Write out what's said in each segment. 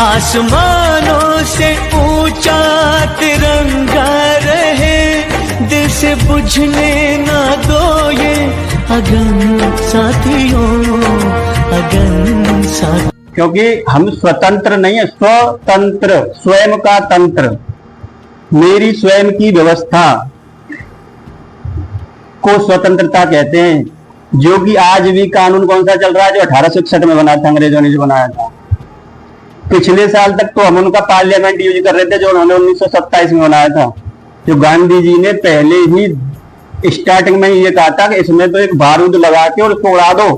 आसमानों से ऊंचा तिरंगा रहे, दिल से बुझने ना दो ये अगन साथियों, अगन साथियों। क्योंकि हम स्वतंत्र नहीं है, स्वतंत्र, स्वयं का तंत्र, मेरी स्वयं की व्यवस्था को स्वतंत्रता कहते हैं। जो कि आज भी कानून कौन सा चल रहा है, जो 1861 में बना था, अंग्रेजों ने जो बनाया था। पिछले साल तक तो हम उनका पार्लियामेंट यूज कर रहे थे जो उन्होंने 1927 में बनाया था। जो गांधी जी ने पहले ही स्टार्टिंग में ये कहा था कि इसमें तो एक बारूद लगा के और उसको उड़ा दो।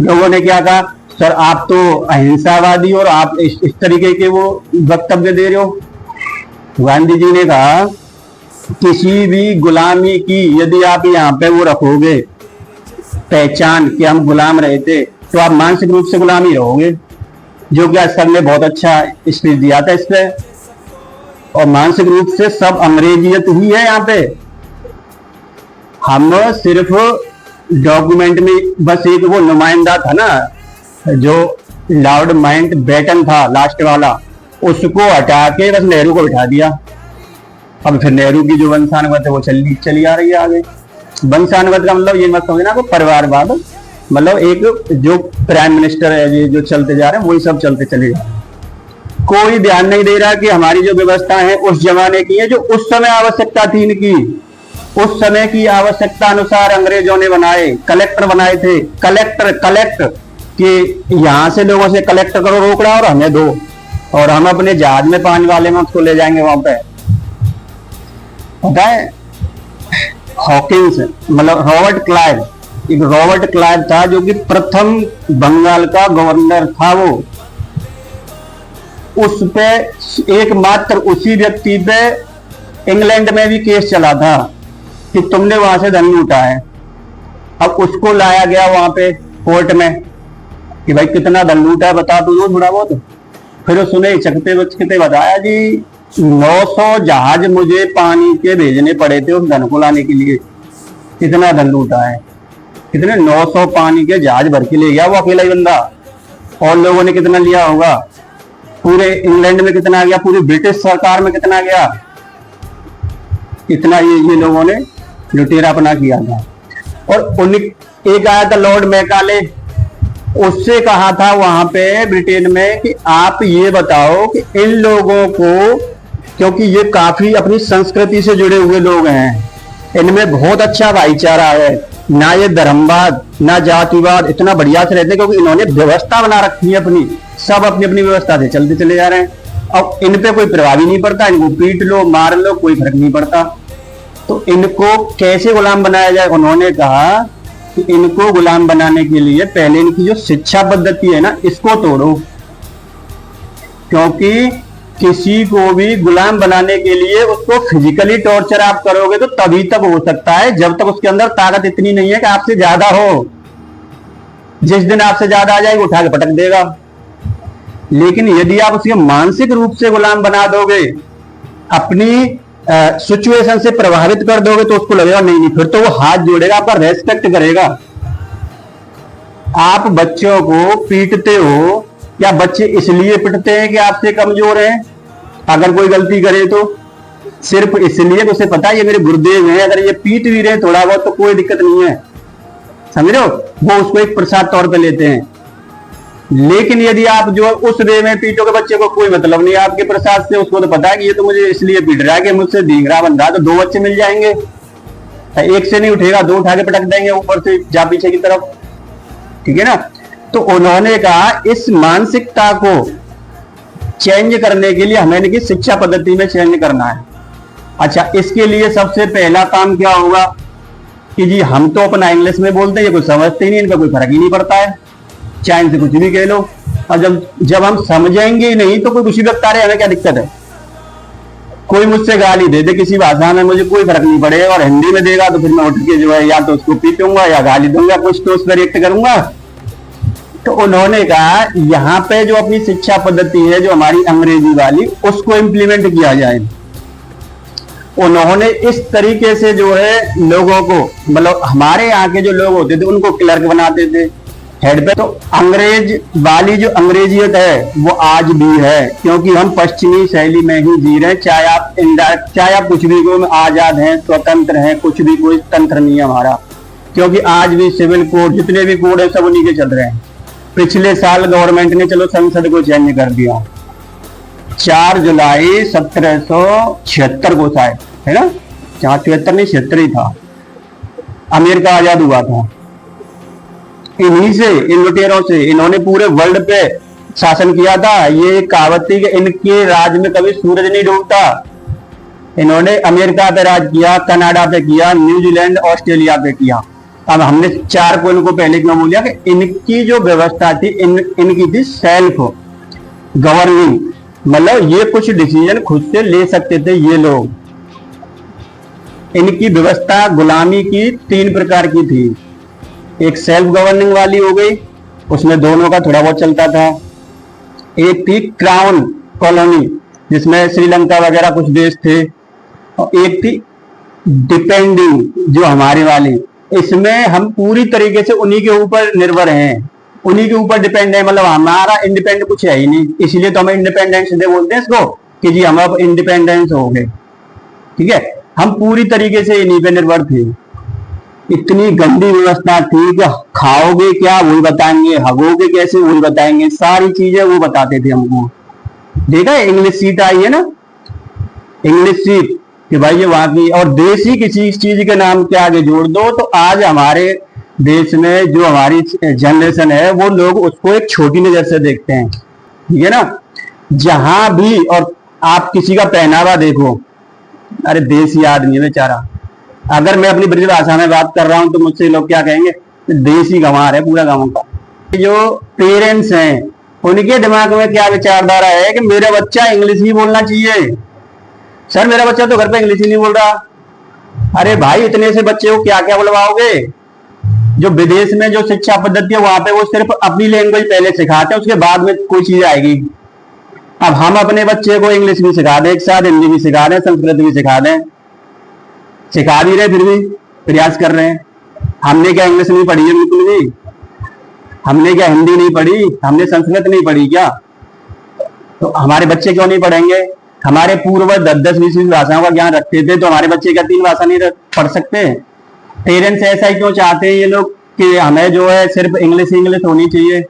लोगों ने क्या कहा, सर आप तो अहिंसावादी और आप इस तरीके के वो वक्तव्य दे रहे हो। गांधी जी ने कहा किसी भी गुलामी की यदि आप यहाँ पे वो रखोगे पहचान कि हम गुलाम रहे थे, तो आप मानसिक रूप से गुलाम ही रहोगे। जो कि सर ने बहुत अच्छा स्पीच दिया था इस पे। और मानसिक रूप से सब अंग्रेजियत ही है यहाँ पे। हम सिर्फ डॉक्यूमेंट में बस एक वो नुमाइंदा था ना, जो लॉर्ड माउंट बैटन था लास्ट वाला, उसको हटा के बस नेहरू को बिठा दिया। अब फिर नेहरू की जो वंशानुगत है वो चली आ रही है आगे। वंशानुगत का मतलब ये मत समझना को परिवारवाद, मतलब एक जो प्राइम मिनिस्टर है ये जो चलते जा रहे हैं वही सब चलते चले जा रहे हैं। कोई ध्यान नहीं दे रहा कि हमारी जो व्यवस्था है उस जमाने की है, जो उस समय आवश्यकता थी इनकी, उस समय की आवश्यकता अनुसार अंग्रेजों ने बनाए, कलेक्टर बनाए थे। कलेक्ट कि यहां से लोगों से कलेक्ट करो रोकड़ा और हमें दो, और हम अपने जहाज में पानी वाले में उसको ले जाएंगे वहां पे। पता है हॉकिंस मतलब रॉबर्ट क्लाइव था जो कि प्रथम बंगाल का गवर्नर था। वो उस पे एकमात्र उसी व्यक्ति पे इंग्लैंड में भी केस चला था कि तुमने वहां से धन लूटा है। अब उसको लाया गया वहां पे कोर्ट में कि भाई कितना धन लूटा है बता दो थोड़ा बहुत। फिर उसने चकते बचकते बताया जी 900 जहाज मुझे पानी के भेजने पड़े थे उस धन को लाने के लिए। कितना धन लूटा है, कितने 900 पानी के जहाज भर के ले गया वो अकेला ही बंदा। और लोगों ने कितना लिया होगा, पूरे इंग्लैंड में कितना गया, पूरी ब्रिटिश सरकार में कितना गया, इतना ये लोगों ने लुटेरापना किया था। और एक आया था लॉर्ड मैकाले, उससे कहा था वहां पे ब्रिटेन में कि आप ये बताओ कि इन लोगों को, क्योंकि ये काफी अपनी संस्कृति से जुड़े हुए लोग हैं, इनमें बहुत अच्छा भाईचारा है, ना ये धर्मवाद ना जातिवाद, इतना बढ़िया से रहते हैं क्योंकि इन्होंने व्यवस्था बना रखी है अपनी, सब अपनी अपनी व्यवस्था से चलते चले जा रहे हैं। अब इन पे कोई प्रभाव ही नहीं पड़ता, इनको पीट लो मार लो कोई फर्क नहीं पड़ता। तो इनको कैसे गुलाम बनाया जाए, उन्होंने कहा कि इनको गुलाम बनाने के लिए पहले इनकी जो शिक्षा पद्धति है ना इसको तोड़ो। क्योंकि किसी को भी गुलाम बनाने के लिए उसको फिजिकली टॉर्चर आप करोगे तो तभी तक हो सकता है जब तक उसके अंदर ताकत इतनी नहीं है कि आपसे ज्यादा हो। जिस दिन आपसे ज्यादा आ जाएगा उठा के पटक देगा। लेकिन यदि आप उसके मानसिक रूप से गुलाम बना दोगे, अपनी सिचुएशन से प्रभावित कर दोगे, तो उसको लगेगा नहीं, फिर तो वो हाथ जोड़ेगा, आपका रेस्पेक्ट करेगा। आप बच्चों को पीटते हो या बच्चे इसलिए पिटते हैं कि आपसे कमजोर हैं, अगर कोई गलती करे तो सिर्फ इसलिए कि उसे पता है ये मेरे गुरुदेव हैं, अगर ये पीट भी रहे थोड़ा बहुत तो कोई दिक्कत नहीं है, समझ रहे हो। वो उसको एक प्रसाद तौर पे लेते हैं। लेकिन यदि आप जो उस वे में पीटोगे बच्चे को, कोई मतलब नहीं आपके प्रसाद से, उसको तो पता है कि ये तो मुझे इसलिए पीट रहा है कि मुझसे धींगरा बन रहा है, तो 2 बच्चे मिल जाएंगे, एक से नहीं उठेगा, 2 उठा के पटक देंगे ऊपर से जा पीछे की तरफ, ठीक है ना। तो उन्होंने कहा इस मानसिकता को चेंज करने के लिए हमें इनकी शिक्षा पद्धति में चेंज करना है। अच्छा, इसके लिए सबसे पहला काम क्या होगा कि जी हम तो अपना इंग्लिश में बोलते हैं, ये कुछ समझते ही नहीं, इनका कोई फर्क ही नहीं पड़ता है, चाहे इनसे कुछ भी कह लो। और जब हम समझेंगे ही नहीं तो कोई कुछ भी बता रहे, हमें क्या दिक्कत है। कोई मुझसे गाली दे दे किसी भाषा में, मुझे कोई फर्क नहीं पड़ेगा, और हिंदी में देगा तो फिर मैं उठ के जो है या तो उसको पीटूंगा या गाली दूंगा, कुछ तो उस पर रिएक्ट करूंगा। तो उन्होंने कहा यहाँ पे जो अपनी शिक्षा पद्धति है जो हमारी अंग्रेजी वाली, उसको इम्प्लीमेंट किया जाए। उन्होंने इस तरीके से जो है लोगों को, मतलब हमारे यहाँ के जो लोग होते थे उनको क्लर्क बनाते थे, हेड पे। तो अंग्रेज वाली जो अंग्रेजियत है वो आज भी है, क्योंकि हम पश्चिमी शैली में ही जी रहे हैं। चाहे आप इनडायरेक्ट, चाहे आप कुछ भी को, आजाद हैं, स्वतंत्र हैं, कुछ भी, कोई तंत्र नहीं है हमारा, क्योंकि आज भी सिविल कोड, जितने भी कोड है सब उन्हीं के चल रहे हैं। पिछले साल गवर्नमेंट ने चलो संसद को चेंज कर दिया, 4 जुलाई 1776 को शायद, है ना, 74 नहीं 76 ही था, अमेरिका आजाद हुआ था। इन्हीं से, इन लुटेरों से इन्होंने पूरे वर्ल्ड पे शासन किया था। ये कहावत थी कि इनके राज में कभी सूरज नहीं डूबता। इन्होंने अमेरिका पे राज किया, कनाडा पे किया, न्यूजीलैंड, ऑस्ट्रेलिया पे किया। अब हमने 4 को इनको पहले क्यों बोलिया कि इनकी जो व्यवस्था थी, इनकी थी सेल्फ गवर्निंग, मतलब ये कुछ डिसीजन खुद से ले सकते थे ये लोग। इनकी व्यवस्था गुलामी की 3 प्रकार की थी। एक सेल्फ गवर्निंग वाली हो गई, उसमें दोनों का थोड़ा बहुत चलता था। एक थी क्राउन कॉलोनी, जिसमें श्रीलंका वगैरह कुछ देश थे, और एक थी डिपेंडिंग जो हमारी वाली, इसमें हम पूरी तरीके से उन्हीं के ऊपर निर्भर हैं, उन्हीं के ऊपर डिपेंड है। मतलब हमारा इंडिपेंडेंट कुछ है ही नहीं, इसलिए तो हम इंडिपेंडेंस डे बोलते हैं इसको कि जी हम अब इंडिपेंडेंस हो गए। ठीक है, हम पूरी तरीके से इन्हीं पे निर्भर थे। इतनी गंदी व्यवस्था थी कि खाओगे क्या वही बताएंगे, हगोगे कैसे वही बताएंगे, सारी चीजें वो बताते थे हमको। देखा है इंग्लिश सीट आई है ना, इंग्लिश सीट, कि भाई ये वहां की, और देसी किसी चीज के नाम के आगे जोड़ दो तो आज हमारे देश में जो हमारी जनरेशन है वो लोग उसको एक छोटी नजर से देखते हैं। ठीक है ना, जहां भी, और आप किसी का पहनावा देखो, अरे देसी आदमी है बेचारा। अगर मैं अपनी ब्रज भाषा में बात कर रहा हूं तो मुझसे लोग क्या कहेंगे, देसी गंवार है पूरा गांव का। जो पेरेंट्स हैं उनके दिमाग में क्या विचारधारा है कि मेरा बच्चा इंग्लिश ही बोलना चाहिए। सर मेरा बच्चा तो घर पे इंग्लिश ही नहीं बोल रहा। अरे भाई इतने से बच्चे को क्या क्या बुलवाओगे। जो विदेश में जो शिक्षा पद्धति है वहां पे वो सिर्फ अपनी लैंग्वेज पहले सिखाते हैं, उसके बाद में कोई चीज आएगी। अब हम अपने बच्चे को इंग्लिश भी सिखा दें, एक साथ हिंदी भी सिखा दें, संस्कृत भी सिखा दें, सिखा भी रहे, फिर भी प्रयास कर रहे हैं। हमने क्या इंग्लिश नहीं पढ़ी है बिल्कुल भी, हमने क्या हिंदी नहीं पढ़ी, हमने संस्कृत नहीं पढ़ी क्या, तो हमारे बच्चे क्यों नहीं पढ़ेंगे। हमारे पूर्वज 10-10-20 भाषाओं का ज्ञान रखते थे, तो हमारे बच्चे क्या 3 भाषा नहीं पढ़ सकते। पेरेंट्स ऐसा ही क्यों चाहते हैं ये लोग कि हमें जो है सिर्फ इंग्लिश होनी चाहिए।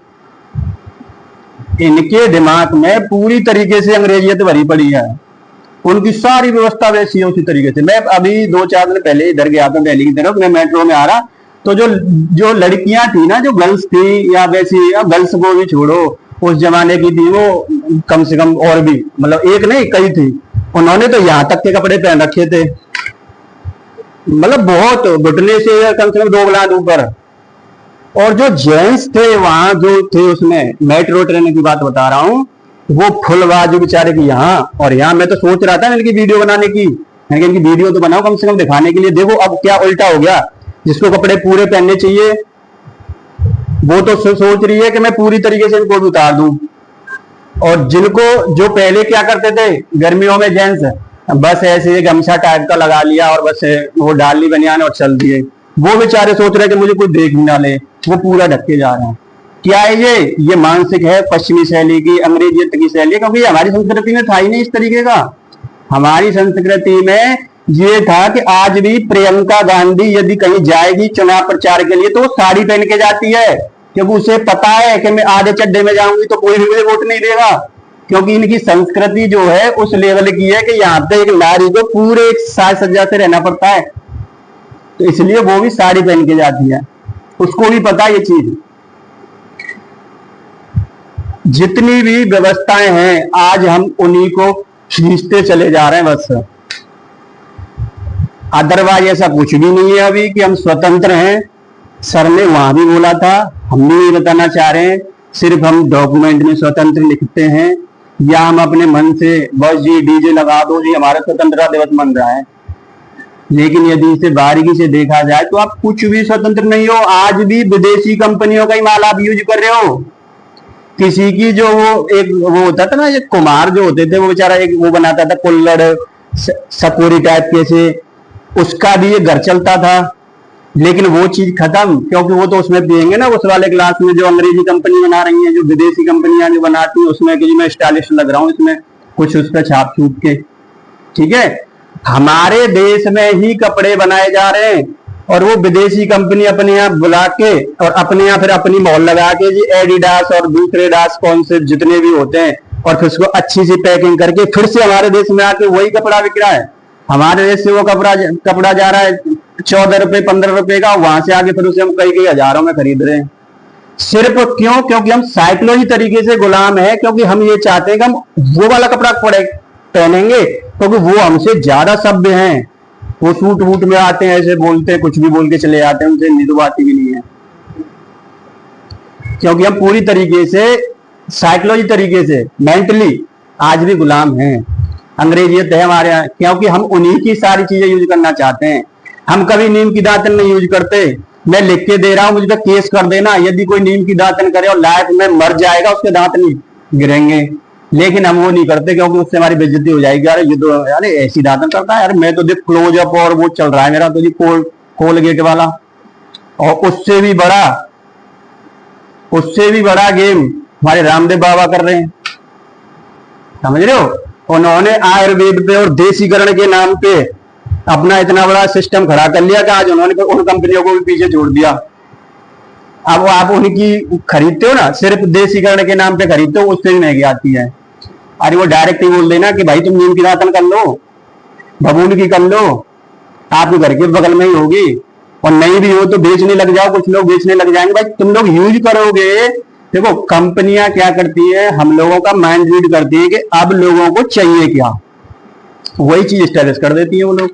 इनके दिमाग में पूरी तरीके से अंग्रेजियत भरी पड़ी है, उनकी सारी व्यवस्था वैसी है उसी तरीके से। मैं अभी 2-4 दिन पहले इधर गया था दिल्ली की तरफ, मैं मेट्रो में आ रहा, तो जो लड़कियां थी ना, जो गर्ल्स थी, या वैसी, गर्ल्स को भी छोड़ो, उस जमाने की थी वो, कम से कम और भी, मतलब एक नहीं कई थी, उन्होंने तो यहाँ तक के कपड़े पहन रखे थे, मतलब बहुत घुटने से कम 2 गिलास ऊपर। और जो जेंट्स थे वहां जो थे, उसमें मेट्रो ट्रेन की बात बता रहा हूँ, वो फुल बाजू बेचारे की यहाँ और यहाँ। मैं तो सोच रहा था इनकी वीडियो बनाने की, इनकी वीडियो तो बनाओ कम से कम दिखाने के लिए। देखो अब क्या उल्टा हो गया, जिसको कपड़े पूरे पहनने चाहिए वो तो सोच रही है कि मैं पूरी तरीके से इनको भी उतार दूं। और जिनको, जो पहले क्या करते थे गर्मियों में जेंट्स, बस ऐसे गमछा टाइप का लगा लिया और बस वो डाल ली बनियान और चल दिए, वो बेचारे सोच रहे कि मुझे कोई देख ना ले, वो पूरा ढके जा रहे हैं। क्या है ये मानसिक है पश्चिमी शैली की, अंग्रेजियत की शैली, क्योंकि हमारी संस्कृति में था ही नहीं इस तरीके का। हमारी संस्कृति में ये था कि आज भी प्रियंका गांधी यदि कहीं जाएगी चुनाव प्रचार के लिए तो वो साड़ी पहन के जाती है, क्योंकि उसे पता है कि मैं आधे चड्डे में जाऊंगी तो कोई भी मुझे वोट नहीं देगा। क्योंकि इनकी संस्कृति जो है उस लेवल की है कि यहाँ पे एक नारी को पूरे एक साज सज्जा से रहना पड़ता है, तो इसलिए वो भी साड़ी पहन के जाती है, उसको भी पता है ये चीज। जितनी भी व्यवस्थाएं हैं आज हम उन्हीं को खींचते चले जा रहे हैं बस। अदरवाइज ऐसा कुछ भी नहीं है अभी कि हम स्वतंत्र हैं। सर ने वहां भी बोला था, हम भी ये बताना चाह रहे हैं, सिर्फ हम डॉक्यूमेंट में स्वतंत्र लिखते हैं या हम अपने मन से बस जी डीजे लगा दो जी हमारा स्वतंत्रता दिवस मन रहा है। लेकिन यदि इसे बारीकी से देखा जाए तो आप कुछ भी स्वतंत्र नहीं हो। आज भी विदेशी कंपनियों का ही माल आप यूज कर रहे हो। किसी की जो वो होता था ना, ये कुमार जो होते थे, वो बेचारा एक वो बनाता था कुल्लड़ सकोरी टाइप के से, उसका भी ये घर चलता था। लेकिन वो चीज खत्म, क्योंकि वो तो उसमें पियेंगे ना उस वाले ग्लास में जो अंग्रेजी कंपनी बना रही है, जो विदेशी कंपनियां जो बनाती है उसमें कि जी मैं स्टाइलिश लग रहा हूँ इसमें कुछ उस पर छाप छूप के। ठीक है, हमारे देश में ही कपड़े बनाए जा रहे हैं और वो विदेशी कंपनी अपने यहाँ बुला के और अपने यहाँ फिर अपनी मोहर लगा के जी एडिडास और दूसरे डास कौन से जितने भी होते हैं और फिर उसको अच्छी सी पैकिंग करके फिर से हमारे देश में आके वही कपड़ा बिक रहा है। हमारे देश से वो कपड़ा जा रहा है 14 रुपए 15 रुपए का, वहां से आगे फिर उसे हम कई हजारों में खरीद रहे हैं। सिर्फ क्यों? क्योंकि हम साइकोलॉजी तरीके से गुलाम है, क्योंकि हम ये चाहते हैं कि हम वो वाला कपड़ा पहनेंगे क्योंकि वो हमसे ज्यादा सभ्य हैं। वो सूट वूट में आते हैं, ऐसे बोलते हैं, कुछ भी बोल के चले जाते हैं, उनसे निदु आती भी नहीं है। क्योंकि हम पूरी तरीके से साइकोलॉजी तरीके से मेंटली आज भी गुलाम हैं। अंग्रेजियत है हमारे यहाँ, क्योंकि हम उन्हीं की सारी चीजें यूज करना चाहते हैं। हम कभी नीम की दातन नहीं यूज करते। मैं लिख के दे रहा हूं, मुझ पर केस कर देना, यदि कोई नीम की दातन करे और लाइफ में मर जाएगा उसके दांत नहीं गिरेंगे, लेकिन हम वो नहीं करते क्योंकि उससे हमारी बेइज्जती हो जाएगी। अरे ये तो यार ऐसी दातन करता है यार, मैं तो देख क्लोजअप और वो चल रहा है मेरा तो जी कोलगेट वाला, और उससे भी बड़ा गेम हमारे रामदेव बाबा कर रहे हैं, समझ रहे हो। उन्होंने आयुर्वेद पे और देसीकरण के नाम पे अपना इतना बड़ा सिस्टम खड़ा कर लिया कि आज उन्होंने उन कंपनियों को भी पीछे छोड़ दिया। अब आप उनकी खरीदते हो ना, सिर्फ देसीकरण के नाम पे खरीदते हो, उससे भी महंगी आती है। अरे वो डायरेक्ट ही बोल देना कि भाई तुम नीम की दातन कर लो, बबूल की कर लो, आपके घर के बगल में ही होगी, और नहीं भी हो तो बेचने लग जाओ। कुछ लोग बेचने लग जाएंगे, भाई तुम लोग यूज करोगे। देखो कंपनियां क्या करती है, हम लोगों का माइंड रीड करती है कि अब लोगों को चाहिए क्या, वही चीज स्टेब्लिश कर देती है वो लोग।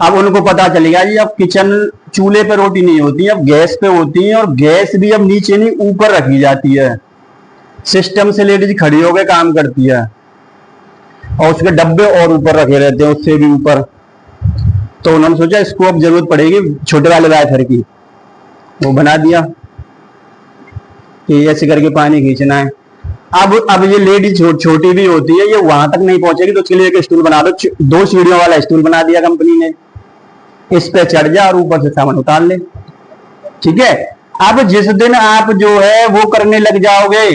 अब उनको पता चलेगा जी अब किचन चूल्हे पे रोटी नहीं होती, अब गैस पे होती है, और गैस भी अब नीचे नहीं ऊपर रखी जाती है। सिस्टम से लेडीज खड़ी होकर काम करती है और उसके डब्बे और ऊपर रखे रहते हैं, उससे भी ऊपर। तो उन्होंने सोचा इसको अब जरूरत पड़ेगी छोटे वाले वाइफर की, वो बना दिया कि ऐसे करके पानी खींचना है। अब ये लेडीज छोटी भी होती है, ये वहां तक नहीं पहुंचेगी तो उसके लिए एक स्टूल बना दो, 2 सीढ़ियों वाला स्टूल बना दिया कंपनी ने, इस पे चढ़ जा और ऊपर से सामान उतार ले। ठीक है, अब जिस दिन आप जो है वो करने लग जाओगे,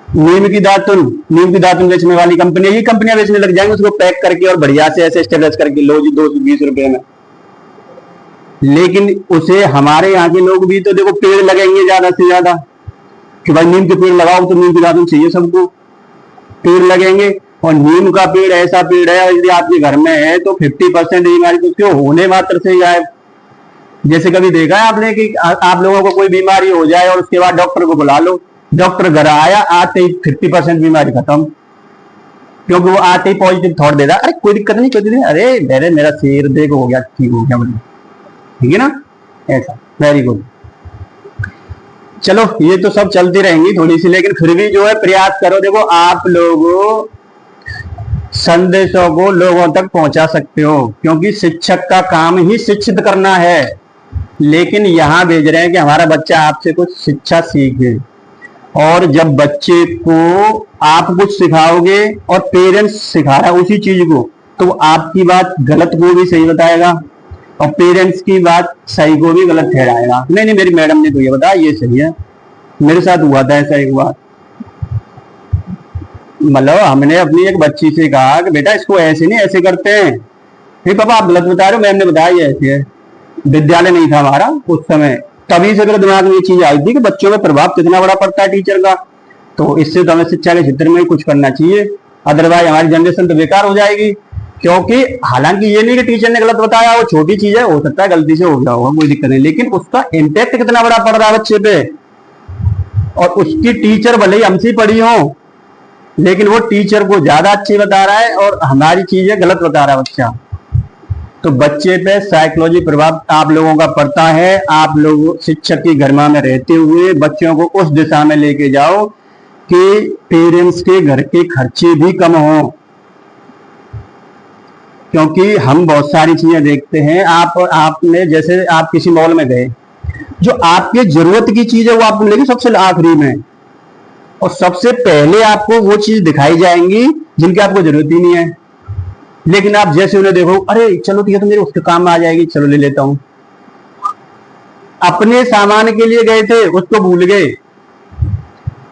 नीम की दातुन बेचने वाली कंपनी, ये कंपनियां बेचने लग जाएंगे उसको पैक करके और बढ़िया से ऐसे स्टेबलाइज करके, लो जी 220 रुपए में। लेकिन उसे हमारे यहाँ के लोग भी तो देखो पेड़ लगेंगे ज्यादा से ज्यादा कि भाई नीम के पेड़ लगाओ, तो नीम की दातुन चाहिए सबको, पेड़ लगेंगे। और नीम का पेड़ ऐसा पेड़ है यदि आपके घर में है तो 50% बीमारी तो उसके होने मात्र से ही आए। जैसे कभी देखा है आपने कि आप लोगों को कोई बीमारी हो जाए और उसके बाद डॉक्टर को बुला लो, डॉक्टर घर आया आते ही 50% बीमारी खत्म, क्योंकि वो आते ही पॉजिटिव थॉट देता, अरे कोई दिक्कत नहीं, कोई नहीं, अरे मेरा सिर देख हो गया, ठीक हो गया, मतलब ठीक है ना, ऐसा। Very good. चलो ये तो सब चलती रहेंगी थोड़ी सी, लेकिन फिर भी जो है प्रयास करो। देखो आप लोग संदेशों को लोगों तक पहुंचा सकते हो, क्योंकि शिक्षक का काम ही शिक्षित करना है। लेकिन यहां भेज रहे हैं कि हमारा बच्चा आपसे कुछ शिक्षा सीखे, और जब बच्चे को आप कुछ सिखाओगे और पेरेंट्स सिखा रहा है उसी चीज को, तो आपकी बात गलत को भी सही बताएगा और पेरेंट्स की बात सही को भी गलत ठहराएगा। नहीं मेरी मैडम ने तो ये बताया, ये सही है, मेरे साथ हुआ था ऐसा एक बार। मतलब हमने अपनी एक बच्ची से कहा कि बेटा इसको ऐसे नहीं ऐसे करते हैं, नहीं पापा आप गलत बता रहे हो, मैम ने बताया ये ऐसे है। विद्यालय नहीं था हमारा उस समय, तभी से मेरे दिमाग में ये चीज आई थी कि बच्चों में प्रभाव कितना बड़ा पड़ता है टीचर का। तो इससे तो हमें शिक्षा के क्षेत्र में कुछ करना चाहिए, अदरवाइज हमारी जनरेशन तो बेकार हो जाएगी। क्योंकि हालांकि ये नहीं कि टीचर ने गलत बताया, वो छोटी चीज है, हो सकता है गलती से हो गया होगा, कोई दिक्कत नहीं, लेकिन उसका इम्पैक्ट कितना बड़ा पड़ रहा है बच्चे पे। और उसकी टीचर भले ही हमसे पढ़ी हो, लेकिन वो टीचर को ज्यादा अच्छी बता रहा है और हमारी चीजें गलत बता रहा है बच्चा। तो बच्चे पे साइकोलॉजी प्रभाव आप लोगों का पड़ता है। आप लोग शिक्षक की गरिमा में रहते हुए बच्चों को उस दिशा में लेके जाओ कि पेरेंट्स के घर के खर्चे भी कम हो, क्योंकि हम बहुत सारी चीजें देखते हैं। आपने जैसे आप किसी मॉल में गए, जो आपके जरूरत की चीज है वो आपको मिलेगी सबसे आखिरी में, और सबसे पहले आपको वो चीज दिखाई जाएंगी जिनकी आपको जरूरत ही नहीं है। लेकिन आप जैसे उन्हें देखो, अरे चलो ठीक है, तो मेरे उसके काम में आ जाएगी, चलो ले लेता हूं। अपने सामान के लिए गए थे, उसको भूल गए,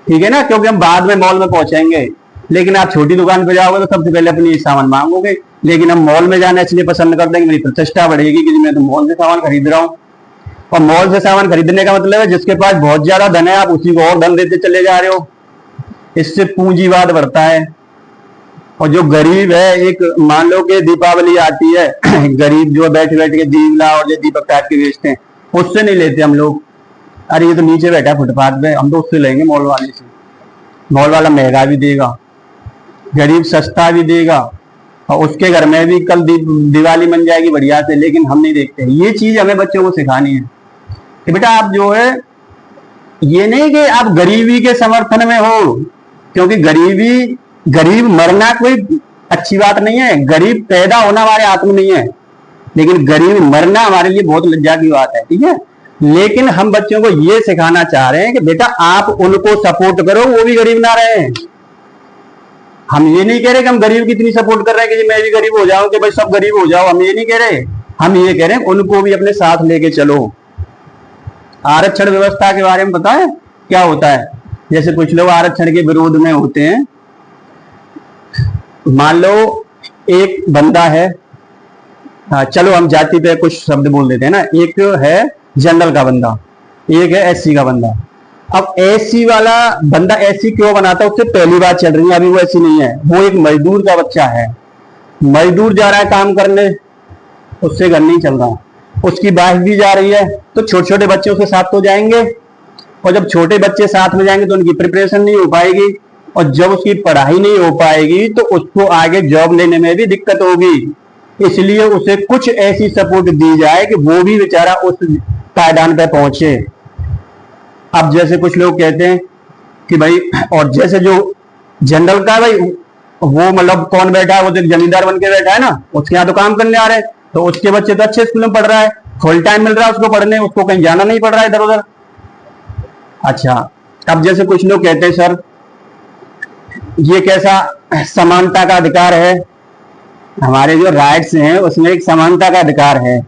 ठीक है ना, क्योंकि हम बाद में मॉल में पहुंचेंगे। लेकिन आप छोटी दुकान पे जाओगे तो सबसे पहले अपनी सामान मांगोगे। लेकिन हम मॉल में जाना इसलिए पसंद करते हैं कि मेरी प्रतिष्ठा बढ़ेगी कि मैं तो मॉल से सामान खरीद रहा हूँ। और मॉल से सामान खरीदने का मतलब है जिसके पास बहुत ज्यादा धन है, आप उसी को और धन देते चले जा रहे हो। इससे पूंजीवाद बढ़ता है। और जो गरीब है, एक मान लो कि दीपावली आती है, गरीब जो बैठे बैठे के दीवला और जो दीपक टाइप के बेचते हैं, उससे नहीं लेते हम लोग। अरे ये तो नीचे बैठा है फुटपाथ पे, हम तो उससे लेंगे मॉल वाले से। मॉल वाला महंगा भी देगा, गरीब सस्ता भी देगा, और उसके घर में भी कल दिवाली बन जाएगी बढ़िया से। लेकिन हम नहीं देखते। ये चीज हमें बच्चों को सिखानी है कि बेटा आप जो है, ये नहीं कि आप गरीबी के समर्थन में हो, क्योंकि गरीब मरना कोई अच्छी बात नहीं है। गरीब पैदा होना हमारे हाथ में नहीं है, लेकिन गरीब मरना हमारे लिए बहुत लज्जा की बात है, ठीक है। लेकिन हम बच्चों को ये सिखाना चाह रहे हैं कि बेटा आप उनको सपोर्ट करो, वो भी गरीब ना रहे। हम ये नहीं कह रहे कि हम गरीब की इतनी सपोर्ट कर रहे हैं कि मैं भी गरीब हो जाऊं, कि भाई सब गरीब हो जाओ, हम ये नहीं कह रहे। हम ये कह रहे हैं उनको भी अपने साथ लेके चलो। आरक्षण व्यवस्था के बारे में पता है क्या होता है? जैसे कुछ लोग आरक्षण के विरोध में होते हैं। मान लो एक बंदा है, चलो हम जाति पे कुछ शब्द बोल देते हैं ना, एक है जनरल का बंदा, एक है एससी का बंदा। अब एससी वाला बंदा एससी क्यों बनाता है? उससे पहली बात चल रही है, अभी वो ऐसी नहीं है, वो एक मजदूर का बच्चा है, मजदूर जा रहा है काम करने, उससे घर नहीं चल रहा। उसकी वाइफ भी जा रही है, तो छोटे छोटे बच्चे उसके साथ तो जाएंगे, और जब छोटे बच्चे साथ में जाएंगे तो उनकी प्रिपरेशन नहीं हो पाएगी, और जब उसकी पढ़ाई नहीं हो पाएगी तो उसको आगे जॉब लेने में भी दिक्कत होगी। इसलिए उसे कुछ ऐसी सपोर्ट दी जाए कि वो भी बेचारा उस पायदान पे पहुंचे। अब जैसे कुछ लोग कहते हैं कि भाई, और जैसे जो जनरल का भाई, वो मतलब कौन बैठा है, वो तो जमींदार बन के बैठा है ना, उसके यहाँ तो काम करने आ रहे हैं, तो उसके बच्चे तो अच्छे स्कूल में पढ़ रहा है, फुल टाइम मिल रहा है उसको पढ़ने, उसको कहीं जाना नहीं पड़ रहा है इधर उधर। अच्छा, अब जैसे कुछ लोग कहते हैं सर ये कैसा समानता का अधिकार है? हमारे जो राइट्स हैं उसमें एक समानता का अधिकार है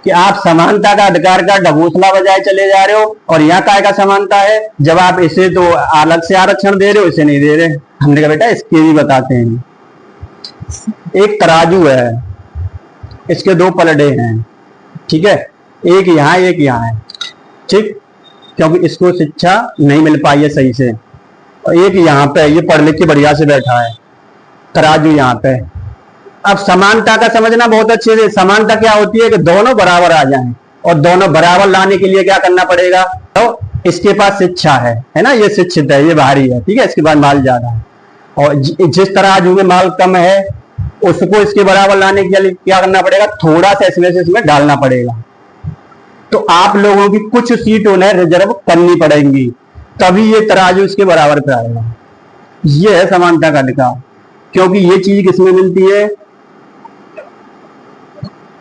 कि आप समानता का अधिकार का ढकोसला बजाए चले जा रहे हो, और यहाँ काय का समानता है जब आप इसे तो अलग से आरक्षण दे रहे हो, इसे नहीं दे रहे। हमने कहा बेटा इसके भी बताते हैं। एक तराजू है, इसके दो पलड़े हैं, ठीक है, एक यहाँ एक यहाँ है, ठीक, क्योंकि इसको शिक्षा नहीं मिल पाई है सही से, और एक यहाँ पे, ये पढ़ लिख के बढ़िया से बैठा है, तराजू यहाँ पे। अब समानता का समझना बहुत अच्छे से, समानता क्या होती है कि दोनों बराबर आ जाएं, और दोनों बराबर लाने के लिए क्या करना पड़ेगा? तो इसके पास शिक्षा है ना, ये शिक्षित है, ये भारी है, ठीक है, इसके बाद माल ज्यादा है, और जिस तराजू में माल कम है उसको इसके बराबर लाने के लिए क्या करना पड़ेगा? थोड़ा सा इसमें डालना पड़ेगा। तो आप लोगों की कुछ सीट उन्हें रिजर्व करनी पड़ेंगी, तभी ये तराजू इसके बराबर पे आएगा। ये है समानता का अधिकार। क्योंकि ये चीज किसमें मिलती है?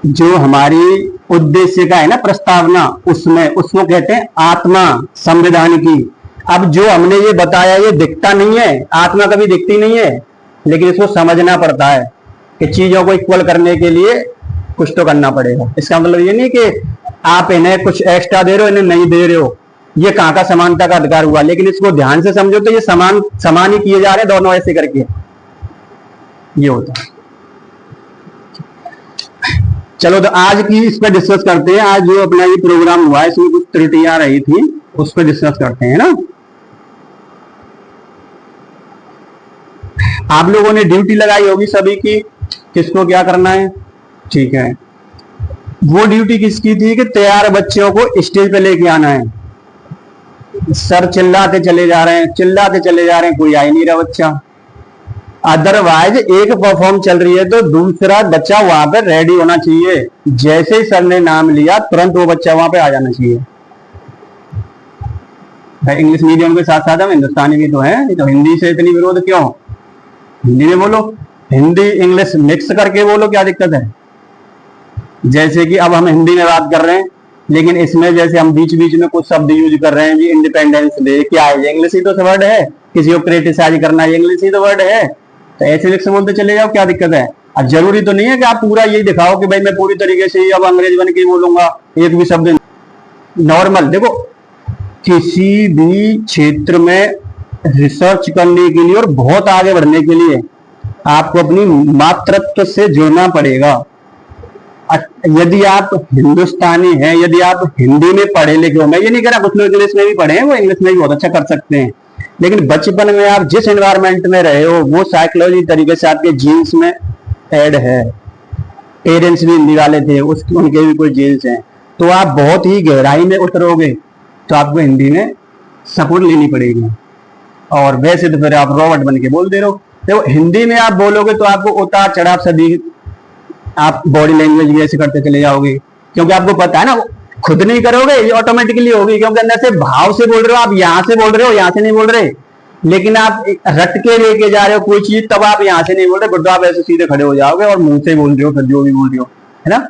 जो हमारी उद्देश्य का है ना प्रस्तावना, उसमें, उसको कहते हैं आत्मा संविधान की। अब जो हमने ये बताया ये दिखता नहीं है, आत्मा कभी दिखती नहीं है, लेकिन इसको समझना पड़ता है कि चीजों को इक्वल करने के लिए कुछ तो करना पड़ेगा। इसका मतलब ये नहीं कि आप इन्हें कुछ एक्स्ट्रा दे रहे हो, इन्हें नहीं दे रहे हो, ये कहाँ का समानता का अधिकार हुआ। लेकिन इसको ध्यान से समझो तो ये समान ही किए जा रहे हैं दोनों, ऐसे करके ये होता है। चलो तो आज की इस पर डिस्कस करते हैं। आज जो अपना ये प्रोग्राम हुआ है इसमें कुछ त्रुटियां रही थी, उस पर डिस्कस करते हैं ना। आप लोगों ने ड्यूटी लगाई होगी सभी की, किसको क्या करना है, ठीक है। वो ड्यूटी किसकी थी कि तैयार बच्चों को स्टेज पे लेके आना है। सर चिल्लाते चले जा रहे हैं, कोई आ ही नहीं रहा बच्चा। अदरवाइज एक परफॉर्म चल रही है तो दूसरा बच्चा वहां पे रेडी होना चाहिए। जैसे ही सर ने नाम लिया तुरंत वो बच्चा वहां पे आ जाना चाहिए। इंग्लिश मीडियम के साथ साथ हम हिंदुस्तानी भी तो है, तो हिंदी से इतनी विरोध क्यों? हिंदी में बोलो, हिंदी इंग्लिश मिक्स करके बोलो, क्या दिक्कत है? जैसे कि अब हम हिंदी में बात कर रहे हैं, लेकिन इसमें जैसे हम बीच बीच में कुछ शब्द यूज कर रहे हैं जी, इंडिपेंडेंस डे, क्या है? इंग्लिश ही तो वर्ड है। किसी को क्रिटिसाइज करना, इंग्लिश ही तो वर्ड है, तो ऐसे लिख से बोलते चले जाओ, क्या दिक्कत है? अब जरूरी तो नहीं है कि आप पूरा यही दिखाओ कि भाई मैं पूरी तरीके से अब अंग्रेज बन के बोलूंगा, एक भी शब्द नॉर्मल। देखो किसी भी क्षेत्र में रिसर्च करने के लिए और बहुत आगे बढ़ने के लिए आपको अपनी मातृत्व से जुड़ना पड़ेगा। यदि आप हिंदुस्तानी हैं, यदि आप हिंदी में पढ़े लिखे हो, मैं ये नहीं कह रहा कुछ लोग इंग्लिश में भी पढ़े हैं, वो इंग्लिश में भी बहुत अच्छा कर सकते हैं, लेकिन बचपन में आप जिस एनवायरनमेंट में रहे हो वो साइकोलॉजी तरीके से आपके जीन्स में ऐड है। पेरेंट्स भी हिंदी वाले थे, उनके भी कोई जीन्स हैं, तो आप बहुत ही गहराई में उतरोगे तो आपको हिंदी में सपोर्ट लेनी पड़ेगी। और वैसे तो फिर आप रोबोट बन के बोल दे रहे हो। देखो हिंदी में आप बोलोगे तो आपको उतार चढ़ाव सदी आप बॉडी लैंग्वेज भी ऐसे करते चले जाओगे, क्योंकि आपको पता है ना, खुद नहीं करोगे ये ऑटोमेटिकली होगी, क्योंकि अंदर से भाव से बोल रहे हो, आप यहाँ से बोल रहे हो, यहाँ से नहीं बोल रहे, लेकिन आप रट के लेके जा रहे हो कोई चीज, तब आप यहाँ से नहीं बोल रहे, फिर तो आप ऐसे सीधे खड़े हो जाओगे और मुंह से बोल रहे हो, फिर जो भी बोल रहे हो, है ना।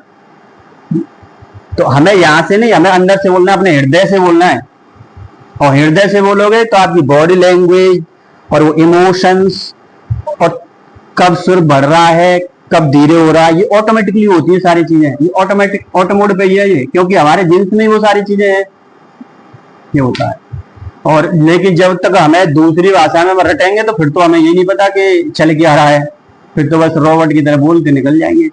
तो हमें यहाँ से नहीं, हमें अंदर से बोलना है, अपने हृदय से बोलना है। और हृदय से बोलोगे तो आपकी बॉडी लैंग्वेज और वो इमोशंस और कब सुर बढ़ रहा है, कब धीरे हो रहा है, ये ऑटोमेटिकली होती है सारी चीजें, ये ऑटोमेटिक ऑटो मोड पे ही है ये, क्योंकि हमारे जीन्स में वो सारी चीजें हैं, ये होता है। और लेकिन जब तक हमें दूसरी भाषा में रटेंगे तो फिर तो हमें ये नहीं पता कि चल क्या रहा है, फिर तो बस रोबोट की तरह बोल के निकल जाएंगे।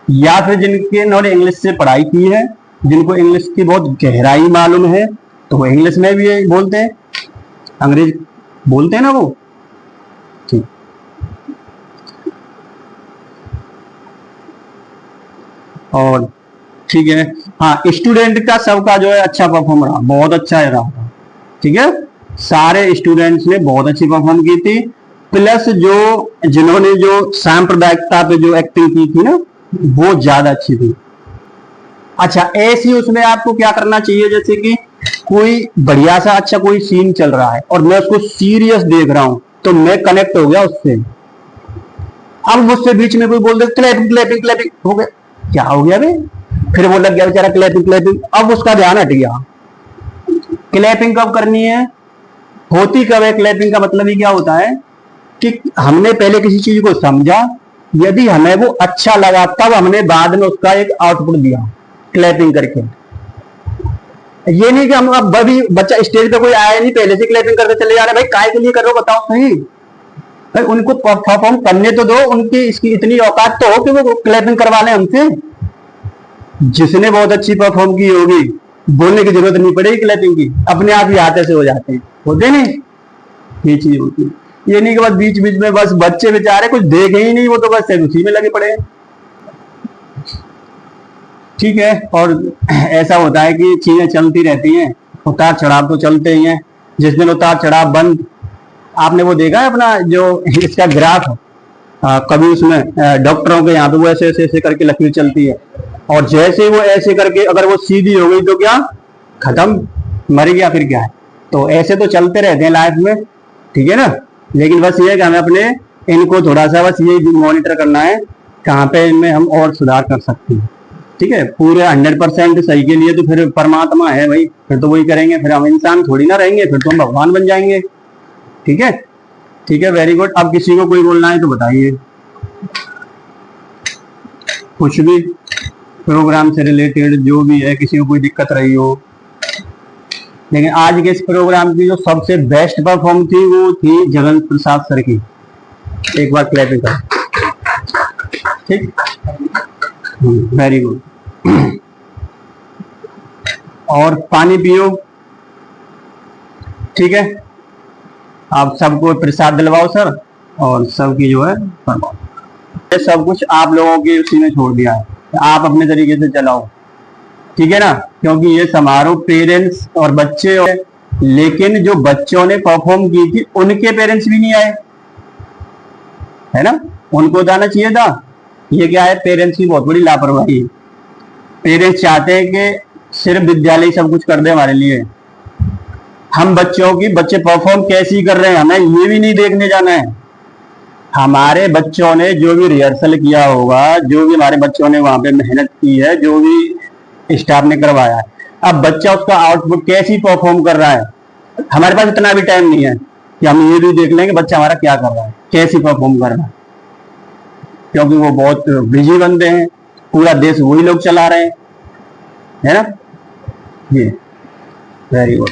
या फिर जिनके इन्होंने इंग्लिश से पढ़ाई की है, जिनको इंग्लिश की बहुत गहराई मालूम है, तो वो इंग्लिश में भी बोलते हैं, अंग्रेज बोलते हैं ना वो। ठीक, और ठीक है, हाँ स्टूडेंट का सबका जो है अच्छा परफॉर्म रहा, बहुत अच्छा रहा, ठीक है, सारे स्टूडेंट्स ने बहुत अच्छी परफॉर्म की थी। प्लस जो जिन्होंने जो सांप्रदायिकता पे जो एक्टिंग की थी ना, वो ज्यादा अच्छी थी। अच्छा ऐसी उसमें आपको क्या करना चाहिए, जैसे कि कोई बढ़िया सा अच्छा कोई सीन चल रहा है और मैं उसको सीरियस देख रहा हूं, तो मैं कनेक्ट हो गया उससे। अब मुझसे बीच में कोई बोल दे क्लैपिंग क्लैपिंग क्लैपिंग, हो गया क्या हो गया बे, फिर वो लग गया बेचारा क्लैपिंग क्लैपिंग, अब उसका ध्यान हट गया। क्लैपिंग कब करनी है, होती कब है, क्लैपिंग का मतलब ही क्या होता है कि हमने पहले किसी चीज को समझा, यदि हमें वो अच्छा लगा तब हमने बाद में उसका एक आउटपुट दिया क्लैपिंग करके। ये नहीं कि हम अब अभी बच्चा स्टेज पे कोई आया नहीं, पहले से क्लैपिंग करके चले जा रहे, भाई काय के लिए कर रहे हो बताओ सही, भाई उनको परफॉर्म करने तो दो, उनकी इसकी इतनी औकात तो हो कि वो क्लैपिंग करवा लें हमसे। जिसने बहुत अच्छी परफॉर्म की होगी बोलने की जरूरत नहीं पड़ेगी क्लैपिंग की, अपने आप ही हाथ से हो जाते हैं, होते नहीं, ये चीज होती है। ये नहीं कि बस बीच बीच में बस बच्चे बेचारे कुछ देखे ही नहीं, वो तो बस उसी में लगे पड़े हैं, ठीक है। और ऐसा होता है कि चीजें चलती रहती हैं, उतार चढ़ाव तो चलते ही हैं। जिस दिन उतार चढ़ाव बंद, आपने वो देखा है अपना जो इसका ग्राफ, कभी उसमें डॉक्टरों के यहाँ पे वो ऐसे ऐसे ऐसे करके लकीर चलती है, और जैसे वो ऐसे करके अगर वो सीधी हो गई तो क्या खत्म, मर गया, फिर क्या है। तो ऐसे तो चलते रहते हैं लाइफ में, ठीक है ना। लेकिन बस ये है कि हमें अपने इनको थोड़ा सा बस ये मॉनिटर करना है कहाँ पे इनमें हम और सुधार कर सकते हैं, ठीक है। पूरे 100% सही के लिए तो फिर परमात्मा है भाई, फिर तो वही करेंगे, फिर हम इंसान थोड़ी ना रहेंगे, फिर तो हम भगवान बन जाएंगे, ठीक है। ठीक है, वेरी गुड। अब किसी को कोई बोलना है तो बताइए, कुछ भी प्रोग्राम से रिलेटेड जो भी है, किसी को कोई दिक्कत रही हो। लेकिन आज के इस प्रोग्राम की जो सबसे बेस्ट परफॉर्म थी वो थी जगन प्रसाद सर की, एक बार क्लैपिंग कर, ठीक, वेरी गुड। और पानी पियो, ठीक है। आप सबको प्रसाद दिलवाओ सर, और सबकी जो है फरमाओ, ये सब कुछ आप लोगों के उसी में छोड़ दिया है, आप अपने तरीके से चलाओ, ठीक है ना। क्योंकि ये समारोह पेरेंट्स और बच्चे, लेकिन जो बच्चों ने परफॉर्म की थी उनके पेरेंट्स भी नहीं आए, है ना, उनको जाना चाहिए था। ये क्या है, पेरेंट्स की बहुत बड़ी लापरवाही है। पेरेंट्स चाहते हैं कि सिर्फ विद्यालय सब कुछ कर दे हमारे लिए, हम बच्चों की बच्चे परफॉर्म कैसी कर रहे हैं हमें ये भी नहीं देखने जाना है। हमारे बच्चों ने जो भी रिहर्सल किया होगा, जो भी हमारे बच्चों ने वहां पे मेहनत की है, जो भी स्टाफ ने करवाया है, अब बच्चा उसका आउटपुट कैसी परफॉर्म कर रहा है, हमारे पास इतना भी टाइम नहीं है कि हम ये भी देख लेंगे बच्चा हमारा क्या कर रहा है, कैसी परफॉर्म कर रहा है। क्योंकि वो बहुत बिजी बंदे हैं, पूरा देश वही लोग चला रहे हैं, है ना। ये वेरी गुड।